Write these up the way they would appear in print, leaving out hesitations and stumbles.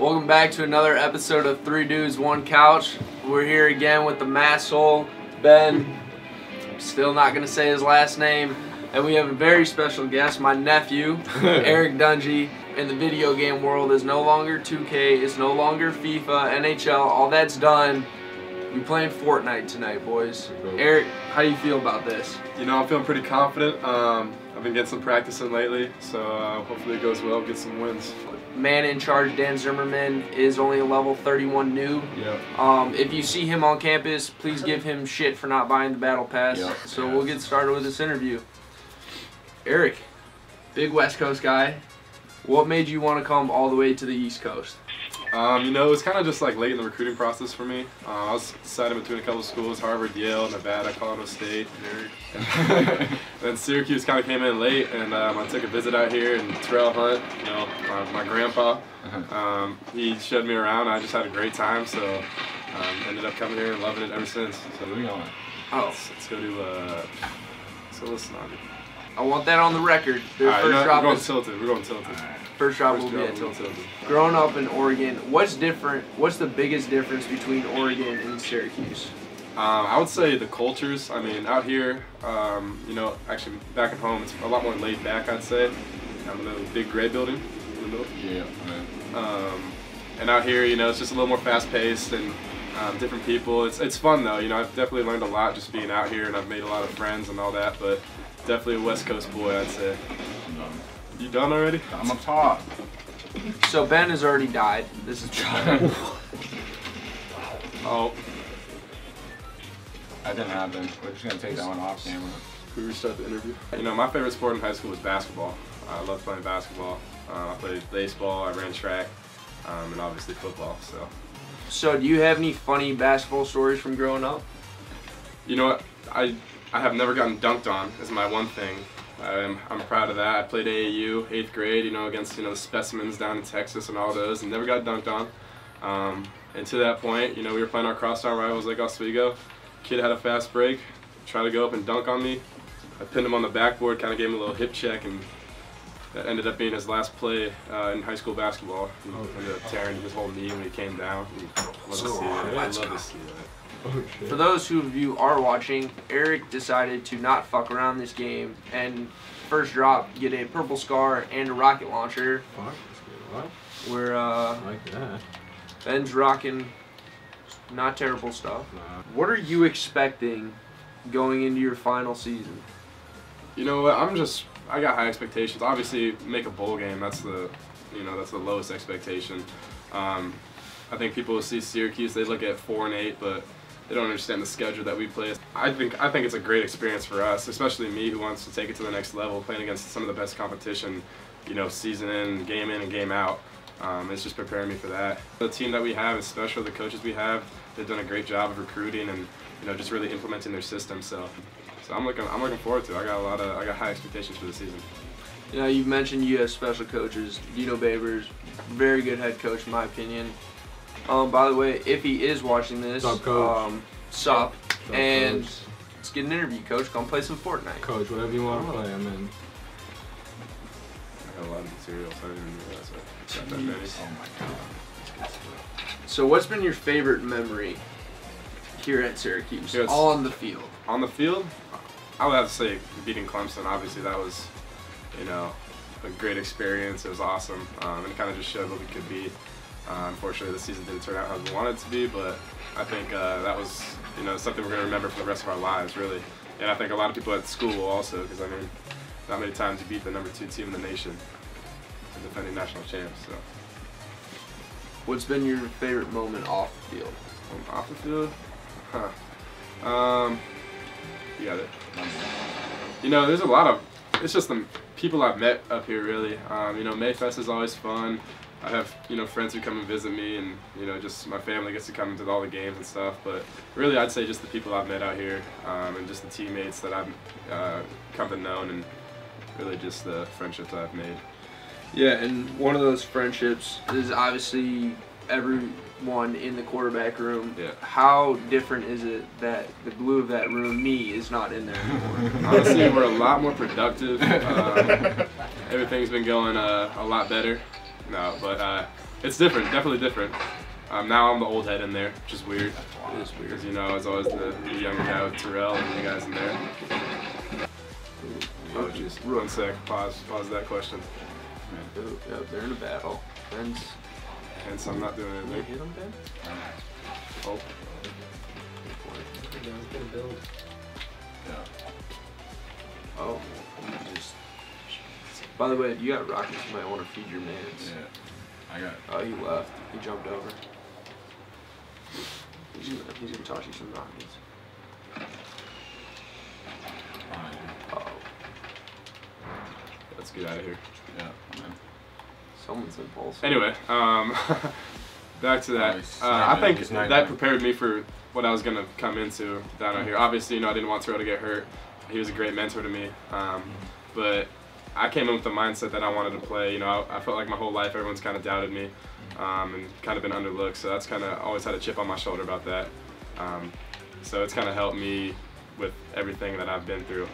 Welcome back to another episode of Three Dudes, One Couch. We're here again with the masshole, Ben. Still not going to say his last name. And we have a very special guest, my nephew, Eric Dungey. In the video game world is no longer 2K, it's no longer FIFA, NHL, all that's done. We're playing Fortnite tonight, boys. Eric, how do you feel about this? You know, I'm feeling pretty confident. I've been getting some practice in lately, so hopefully it goes well, get some wins. Man in charge, Dan Zimmerman, is only a level 31 noob. Yep. If you see him on campus, please give him shit for not buying the battle pass. Yep. So we'll get started with this interview. Eric, big West Coast guy. What made you want to come all the way to the East Coast? You know, it was kind of just like late in the recruiting process for me. I was deciding between a couple of schools, Harvard, Yale, Nevada, Colorado State. And then Syracuse kind of came in late, and I took a visit out here, and Terrell Hunt, you know, my grandpa, he showed me around. I just had a great time, so ended up coming here and loving it ever since. So we on. Let's go to listen on it. I want that on the record. We're going tilted. We're going tilted. First drop will be at tilted. Growing up in Oregon, what's different? What's the biggest difference between Oregon and Syracuse? I would say the cultures. I mean, out here, you know, actually back at home, it's a lot more laid back, I'd say. I'm in a big gray building in the middle. Yeah. And out here, you know, it's just a little more fast-paced and different people. It's fun though. You know, I've definitely learned a lot just being out here, and I've made a lot of friends and all that. But definitely a West Coast boy, I'd say. You done already? I'm up top. So Ben has already died. This is Oh. That didn't happen. We're just gonna take that one off camera. We restart the interview. You know, my favorite sport in high school was basketball. I loved playing basketball. I played baseball, I ran track, and obviously football. So do you have any funny basketball stories from growing up? You know what? I have never gotten dunked on, is my one thing. I'm proud of that. I played AAU, 8th grade, you know, against, you know, the specimens down in Texas and all those, and never got dunked on. And to that point, you know, we were playing our crosstown rivals like Oswego. Kid had a fast break, tried to go up and dunk on me. I pinned him on the backboard, kind of gave him a little hip check, and that ended up being his last play in high school basketball. He ended up tearing his whole knee when he came down. I'd love to see that. Oh, for those of you are watching, Eric decided to not fuck around this game and first drop get a purple scar and a rocket launcher. What? We're like that. Ben's rocking not terrible stuff. Nah. What are you expecting going into your final season? You know what? I got high expectations. Obviously, make a bowl game. That's the lowest expectation. I think people will see Syracuse. They look at 4-8, but they don't understand the schedule that we play. I think it's a great experience for us, especially me who wants to take it to the next level, playing against some of the best competition, you know, season in and game out. It's just preparing me for that. The team that we have is special. The coaches we have, they've done a great job of recruiting and, you know, just really implementing their system. So I'm looking forward to it. I got high expectations for the season. You know, you've mentioned you have special coaches. Dino Babers, very good head coach in my opinion. By the way, if he is watching this, sup, and coach. Let's get an interview, Coach. Come play some Fortnite. Coach, whatever you want to play, I'm in. I got a lot of material, so I didn't even realize I got that many. Oh my god. So what's been your favorite memory here at Syracuse, on the field? On the field, I would have to say beating Clemson. Obviously, that was, you know, a great experience. It was awesome, and it kind of just showed what we could be. Unfortunately, the season didn't turn out how we wanted it to be, but I think that was, you know, something we're going to remember for the rest of our lives, really. And I think a lot of people at school will also, because I mean, not many times you beat the #2 team in the nation, the defending national champs. So, what's been your favorite moment off the field? Off the field, you got it. You know, there's a lot of. It's just the people I've met up here, really. You know, Mayfest is always fun. I have, you know, friends who come and visit me, and, you know, just my family gets to come to all the games and stuff. But really, I'd say just the people I've met out here, and just the teammates that I've come to know, and really just the friendships that I've made. Yeah, and one of those friendships is obviously everyone in the quarterback room. Yeah. How different is it that the glue of that room, me, is not in there anymore? Honestly, we're a lot more productive. Everything's been going a lot better. No, but it's different, definitely different. Now I'm the old head in there, which is weird. It is weird. Because, you know, it's always the younger guy with Terrell and you guys in there. Oh, jeez. 1 sec. Pause that question. Ooh, yep, they're in a battle. Friends. Hence, I'm not doing Can you anything. hit them, Ben? Oh. Build. Yeah. Oh. You just... By the way, if you got rockets, you might want to feed your mans. Yeah. I got. Oh, he left. He jumped over. He's gonna toss you some rockets. Oh. Let's get out of here. Yeah. Someone's impulsive. Anyway, back to that. I think that prepared me for what I was gonna come into down out here. Obviously, you know, I didn't want Terrell to get hurt. He was a great mentor to me, but I came in with the mindset that I wanted to play. You know, I felt like my whole life everyone's kind of doubted me and kind of been underlooked. So that's kind of always had a chip on my shoulder about that. So it's kind of helped me with everything that I've been through.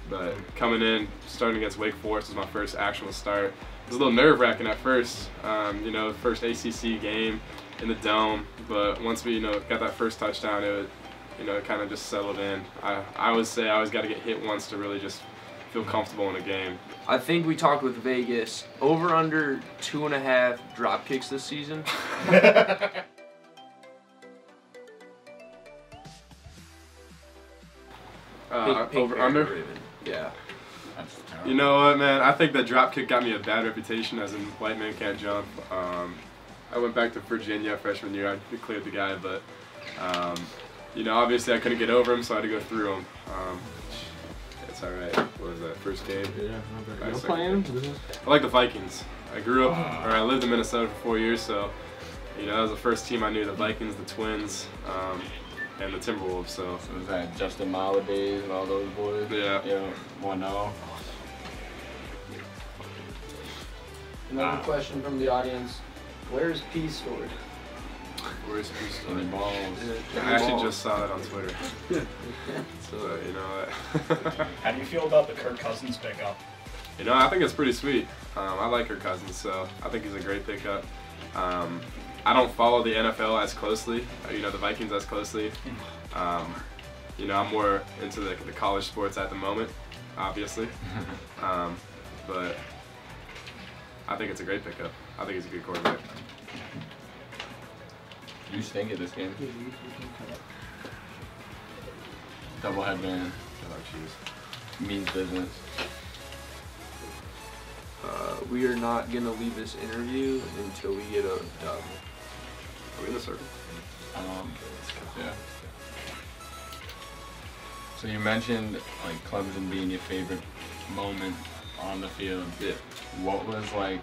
But coming in, starting against Wake Forest was my first actual start. It was a little nerve-wracking at first, you know, first ACC game in the Dome. But once we, you know, got that first touchdown, it kind of just settled in. I always say I always got to get hit once to really just feel comfortable in a game. I think we talked with Vegas. Over under 2.5 drop kicks this season. Over under? Yeah. That's terrible. You know what, man? I think that drop kick got me a bad reputation, as in white man can't jump. I went back to Virginia freshman year. I cleared the guy, but you know, obviously I couldn't get over him, so I had to go through him. It's all right. What was that first game? Yeah, you're playing? I like the Vikings. I grew up, or I lived in Minnesota for 4 years, so you know that was the first team I knew: the Vikings, the Twins, and the Timberwolves. So was that Justin Mala days and all those boys? Yeah. You know, 1-0. Another question from the audience. Where's P stored? where's Peace In the Story? balls. I actually just saw that on Twitter. So you know what? How do you feel about the Kirk Cousins pickup? You know, I think it's pretty sweet. I like Kirk Cousins, so I think he's a great pickup. I don't follow the NFL as closely, you know, the Vikings as closely. You know, I'm more into the college sports at the moment, obviously. But I think it's a great pickup. I think he's a good quarterback. You stink at this game. Double headband. Oh, jeez. Means business. We are not gonna leave this interview until we get a dub. Are we in the circle? Yeah. So you mentioned like Clemson being your favorite moment on the field. Yeah. What was like,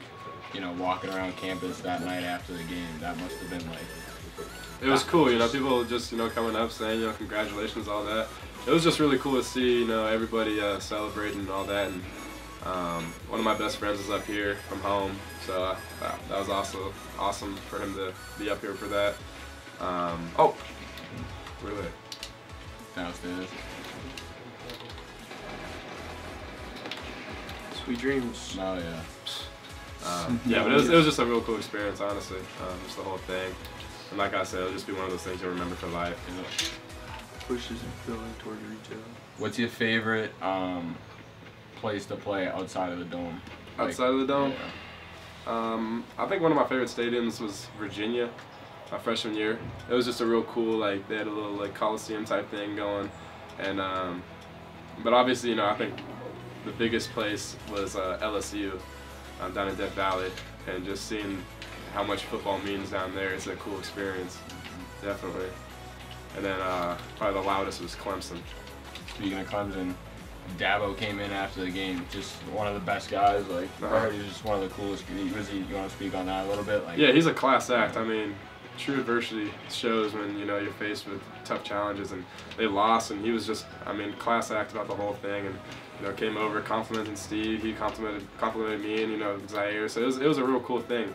you know, walking around campus that night after the game? That must have been like. It was cool, you know, people just, you know, coming up saying, you know, congratulations, all that. It was just really cool to see, you know, everybody celebrating and all that. And one of my best friends was up here from home, so that was also awesome for him to be up here for that. Oh, really? Downstairs. Sweet dreams. Oh yeah. Yeah, but it was just a real cool experience, honestly. Just the whole thing. And like I said, it'll just be one of those things you'll remember for life. You know? Pushes and building towards retail. What's your favorite place to play outside of the dome? Outside of the dome? Yeah. I think one of my favorite stadiums was Virginia, my freshman year. It was just a real cool, like, they had a little, like, Coliseum type thing going. And, but obviously, you know, I think the biggest place was LSU down in Death Valley. And just seeing how much football means down there, it's a cool experience, definitely. And then probably the loudest was Clemson. Speaking of Clemson, Dabo came in after the game, just one of the best guys. Like, I heard he's just one of the coolest. You want to speak on that a little bit? Like, yeah, he's a class act. I mean, true adversity shows when, you know, you're faced with tough challenges, and they lost, and he was just, I mean, class act about the whole thing, and, you know, came over complimenting Steve. He complimented me, and, you know, Zaire. So it was a real cool thing.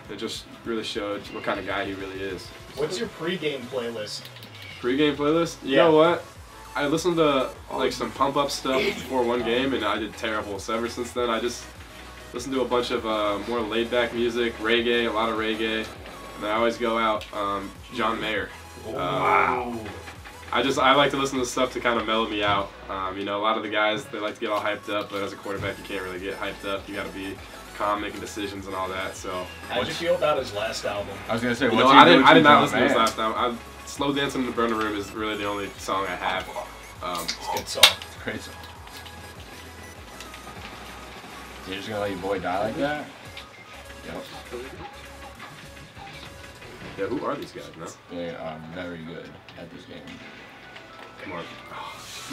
It just really showed what kind of guy he really is. What's your pregame playlist? Pre-game playlist? You Yeah. know what? I listened to like some pump-up stuff before one game, and I did terrible. So ever since then, I just listen to a bunch of more laid-back music, reggae, a lot of reggae. And I always go out John Mayer. Wow. I like to listen to stuff to kind of mellow me out. You know, a lot of the guys, they like to get all hyped up, but as a quarterback, you can't really get hyped up. You got to be calm, making decisions and all that. So. How'd you feel about his last album? I was gonna say, You what's know, your I did go-to not John listen to his Mayer? last album. Slow Dancing in the Burner Room is really the only song I have. It's a good song. It's a great song. You're just gonna let your boy die like that? Yep. Yeah, who are these guys, no? They are very good at this game. Come on.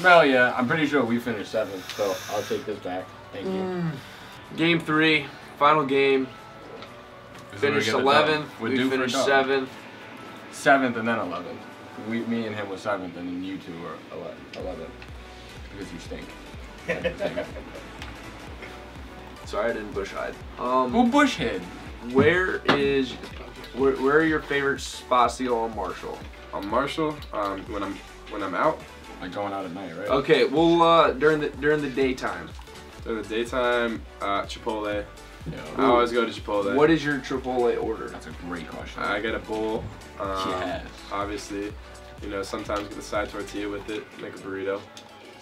Well, yeah, I'm pretty sure we finished 7th, so I'll take this back. Thank you. Game 3, final game. Finished 11th. We're We due for a finished dub. 7th. 7th and then 11th. Me and him were 7th, and then you two were 11th. Because you stink. Sorry, I didn't bush hide. Who bush hid? Where are your favorite spots to go on Marshall? On Marshall, when I'm out Like going out at night, right? Okay, well during the daytime. during the daytime, Chipotle. Yeah. I always go to Chipotle. What is your Chipotle order? That's a great question. I get a bowl. Yes. Obviously, you know, sometimes get a side tortilla with it, make a burrito.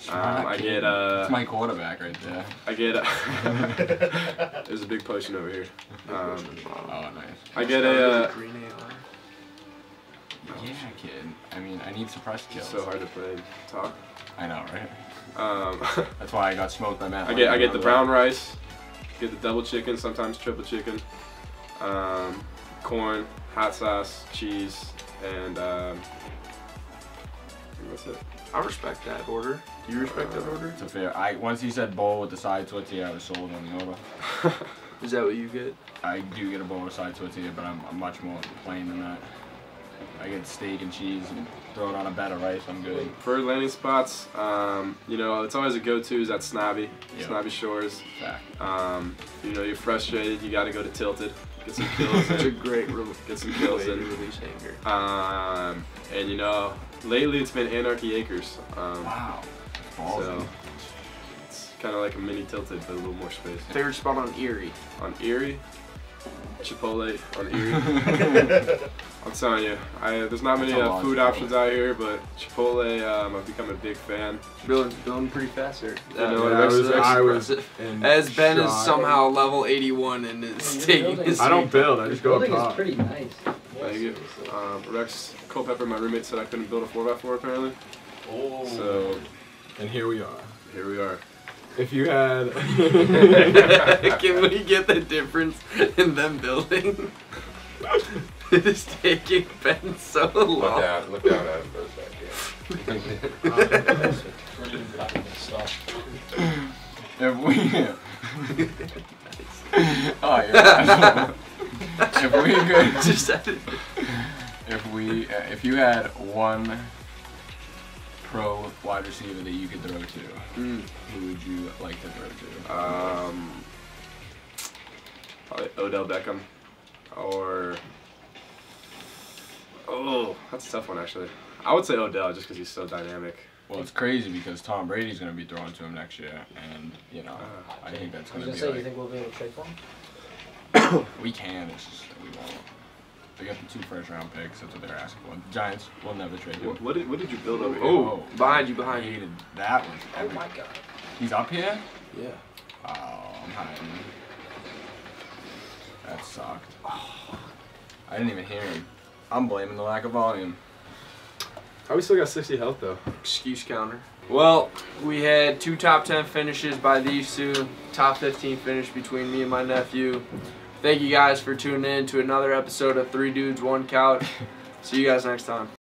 Smart I kid. get That's my quarterback right there. I get there's a big potion over here. Oh, nice. I get a Green AR. Yeah, kid. I mean, I need suppressed kills. so hard to play and talk. I know, right? That's why I got smoked by Matt. I get the brown rice, get the double chicken, sometimes triple chicken, corn, hot sauce, cheese, and that's it. I respect that order. Do you respect that order? It's a fair. Once he said bowl with the side tortilla, I was sold on the order. Is that what you get? I do get a bowl with side tortilla, but I'm much more plain than that. I get steak and cheese and throw it on a bed of rice. I'm good. For landing spots, you know, it's always a go-to is at Snobby, Yep. Snobby Shores. Fact. You know, you're frustrated, you got to go to Tilted, get some kills It's a in. great Get some kills way to in. release anger. And you know, lately it's been Anarchy Acres. Wow. Balls. So it's kind of like a mini Tilted, but a little more space. Favorite spot on Erie? On Erie, Chipotle on Erie. I'm telling you, there's not many That's a lot of food Chipotle. options out here, but Chipotle, I've become a big fan. Building pretty fast there. know, That's I was impressive. in As Ben is shock. somehow level 81 and is taking his I don't build, I just go up building is top. pretty nice. Thank you. Rex Culpepper, my roommate, said I couldn't build a 4x4 apparently. Oh. So And here we are. here we are. If you had... Can we get the difference in them building? It is taking Ben so long. Look down at him for a second. If we. Oh, you're right. If we could. Just said it. If you had one pro wide receiver that you could throw to, who would you like to throw to? Probably Odell Beckham, or that's a tough one actually. I would say Odell just because he's so dynamic. Well, it's crazy because Tom Brady's going to be throwing to him next year, and you know, I think that's I going was to gonna be say, you like think we'll be able to trade for him? we can. It's just that we won't. They got the 2 first-round picks. That's what they're asking for. The Giants will never trade him. What did you build over here? Oh, behind you, I behind you. hated that one. Oh my god. He's up here? Yeah. Oh, I'm hiding. That sucked. I didn't even hear him. I'm blaming the lack of volume. Oh, we still got 60 health though. Excuse counter. Well, we had 2 top 10 finishes by these 2. Top 15 finish between me and my nephew. Thank you guys for tuning in to another episode of 3 Dudes, 1 Couch. See you guys next time.